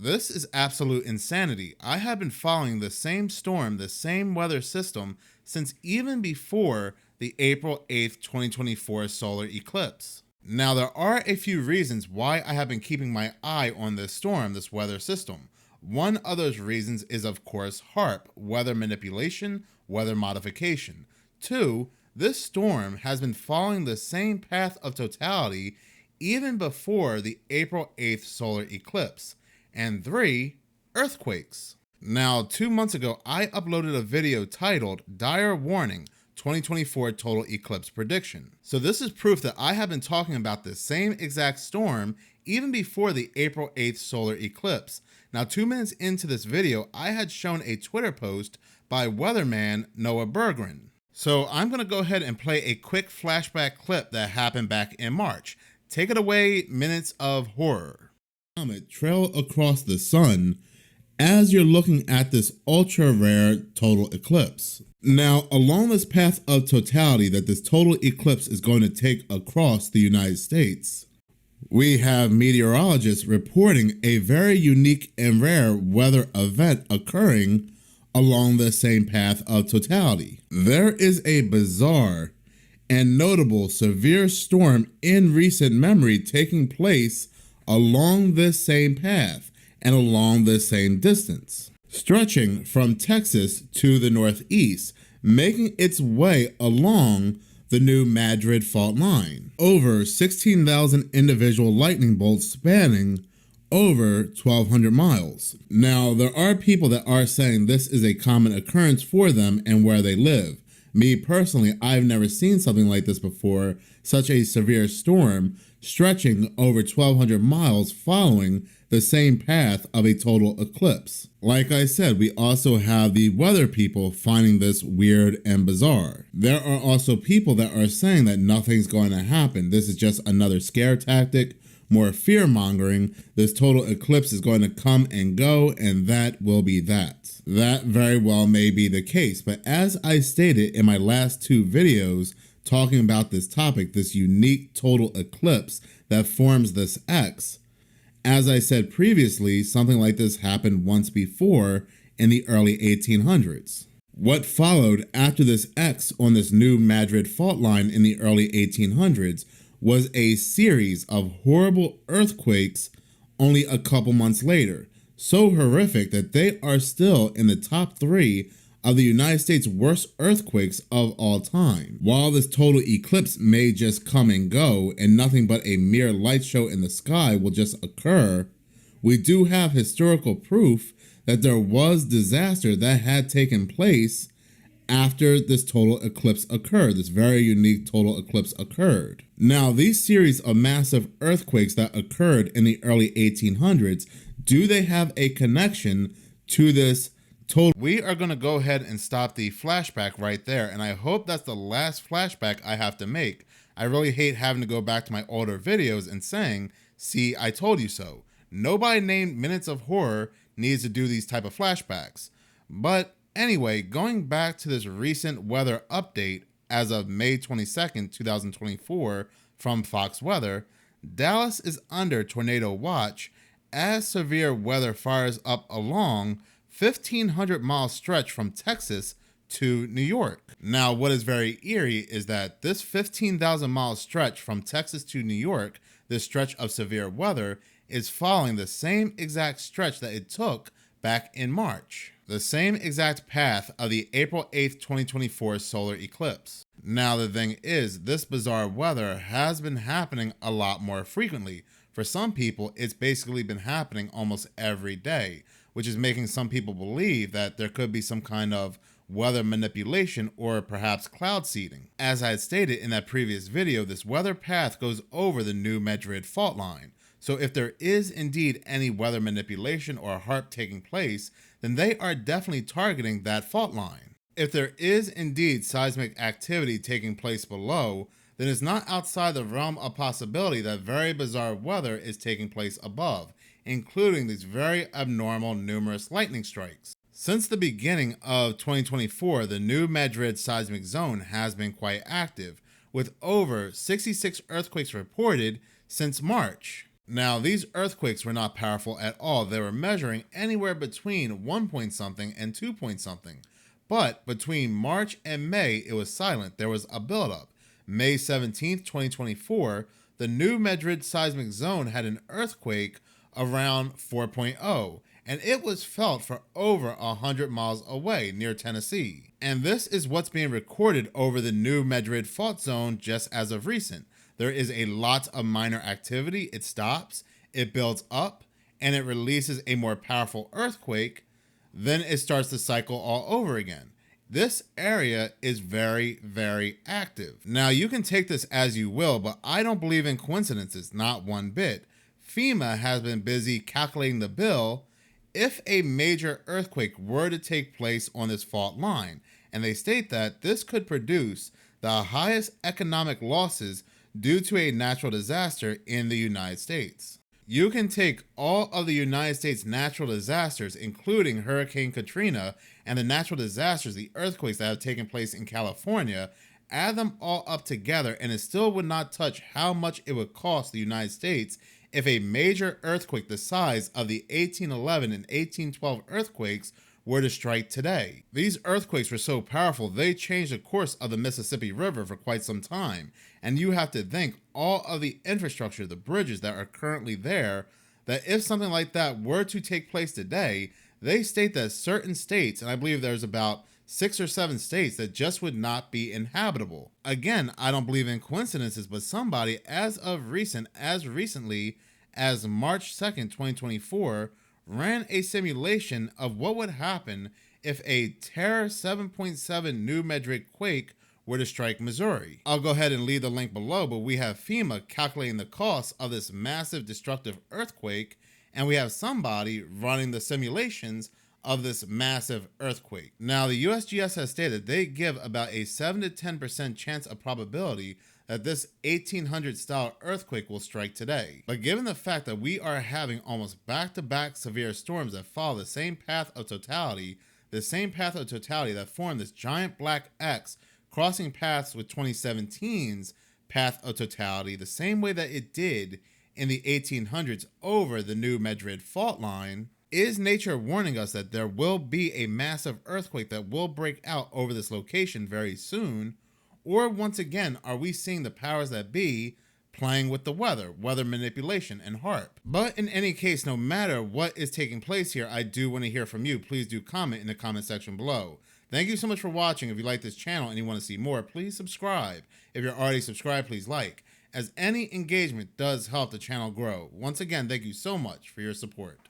This is absolute insanity. I have been following the same storm, the same weather system, since even before the April 8th, 2024 solar eclipse. Now, there are a few reasons why I have been keeping my eye on this storm, this weather system. One of those reasons is, of course, HARP, weather manipulation, weather modification. Two, this storm has been following the same path of totality even before the April 8th solar eclipse. And three, earthquakes. Now, 2 months ago, I uploaded a video titled Dire Warning 2024 Total Eclipse Prediction. So this is proof that I have been talking about the same exact storm even before the April 8th solar eclipse. Now, 2 minutes into this video, I had shown a Twitter post by weatherman Noah Berggren. So I'm going to go ahead and play a quick flashback clip that happened back in March. Take it away, Minutes of Horror. Comet trail across the sun as you're looking at this ultra rare total eclipse. Now, along this path of totality that this total eclipse is going to take across the United States, we have meteorologists reporting a very unique and rare weather event occurring along the same path of totality. There is a bizarre and notable severe storm in recent memory taking place along this same path and along this same distance, stretching from Texas to the northeast, making its way along the new Madrid fault line. Over 16,000 individual lightning bolts spanning over 1,200 miles. Now, there are people that are saying this is a common occurrence for them and where they live. Me personally, I've never seen something like this before, such a severe storm stretching over 1,200 miles following the same path of a total eclipse. Like I said, we also have the weather people finding this weird and bizarre. There are also people that are saying that nothing's going to happen. This is just another scare tactic, more fear-mongering. This total eclipse is going to come and go, and that will be that. That very well may be the case, but as I stated in my last 2 videos talking about this topic, this unique total eclipse that forms this X, as I said previously, something like this happened once before in the early 1800s. What followed after this X on this new Madrid fault line in the early 1800s was a series of horrible earthquakes only a couple months later, so horrific that they are still in the top 3 of the United States' worst earthquakes of all time. While this total eclipse may just come and go and nothing but a mere light show in the sky will just occur, we do have historical proof that there was disaster that had taken place after this total eclipse occurred, this very unique total eclipse occurred. Now, these series of massive earthquakes that occurred in the early 1800s, do they have a connection to this total? We are going to go ahead and stop the flashback right there, and I hope that's the last flashback I have to make. I really hate having to go back to my older videos and saying, see, I told you so. Nobody named Minutes of Horror needs to do these type of flashbacks. But anyway, going back to this recent weather update as of May 22nd, 2024 from Fox Weather, Dallas is under tornado watch as severe weather fires up along 1,500-mile stretch from Texas to New York. Now, what is very eerie is that this 15,000-mile stretch from Texas to New York, this stretch of severe weather, is following the same exact stretch that it took back in March. The same exact path of the April 8th, 2024 solar eclipse. Now, the thing is, this bizarre weather has been happening a lot more frequently. For some people, it's basically been happening almost every day, which is making some people believe that there could be some kind of weather manipulation or perhaps cloud seeding. As I had stated in that previous video, this weather path goes over the new Madrid fault line. So if there is indeed any weather manipulation or HARP taking place, then they are definitely targeting that fault line. If there is indeed seismic activity taking place below, then it's not outside the realm of possibility that very bizarre weather is taking place above, including these very abnormal numerous lightning strikes. Since the beginning of 2024, the new Madrid seismic zone has been quite active, with over 66 earthquakes reported since March. Now, these earthquakes were not powerful at all. They were measuring anywhere between 1 point something and 2 point something. But between March and May, it was silent. There was a buildup. May 17th, 2024, the New Madrid seismic zone had an earthquake around 4.0, and it was felt for over 100 miles away near Tennessee. And this is what's being recorded over the New Madrid fault zone just as of recent. There is a lot of minor activity. It stops, it builds up, and it releases a more powerful earthquake. Then it starts the cycle all over again. This area is very, very active. Now, you can take this as you will, but I don't believe in coincidences, not one bit. FEMA has been busy calculating the bill if a major earthquake were to take place on this fault line, and they state that this could produce the highest economic losses due to a natural disaster in the United States. You can take all of the United States natural disasters, including Hurricane Katrina and the natural disasters, the earthquakes that have taken place in California, add them all up together, and it still would not touch how much it would cost the United States if a major earthquake the size of the 1811 and 1812 earthquakes were to strike today. These earthquakes were so powerful, they changed the course of the Mississippi River for quite some time. And you have to think all of the infrastructure, the bridges that are currently there, that if something like that were to take place today, they state that certain states, and I believe there's about 6 or 7 states, that just would not be inhabitable. Again, I don't believe in coincidences, but somebody as recently as March 2nd, 2024, ran a simulation of what would happen if a Terror 7.7 New Madrid quake were to strike Missouri. I'll go ahead and leave the link below, but we have FEMA calculating the cost of this massive destructive earthquake, and we have somebody running the simulations of this massive earthquake. Now, the USGS has stated they give about a 7 to 10% chance of probability that this 1800 style earthquake will strike today. But given the fact that we are having almost back-to-back severe storms that follow the same path of totality that formed this giant black X crossing paths with 2017's path of totality, the same way that it did in the 1800s over the New Madrid fault line, is nature warning us that there will be a massive earthquake that will break out over this location very soon? Or once again, are we seeing the powers that be playing with the weather manipulation, and HAARP? But in any case, no matter what is taking place here, I do want to hear from you. Please do comment in the comment section below. Thank you so much for watching. If you like this channel and you want to see more, please subscribe. If you're already subscribed, please like, as any engagement does help the channel grow. Once again, thank you so much for your support.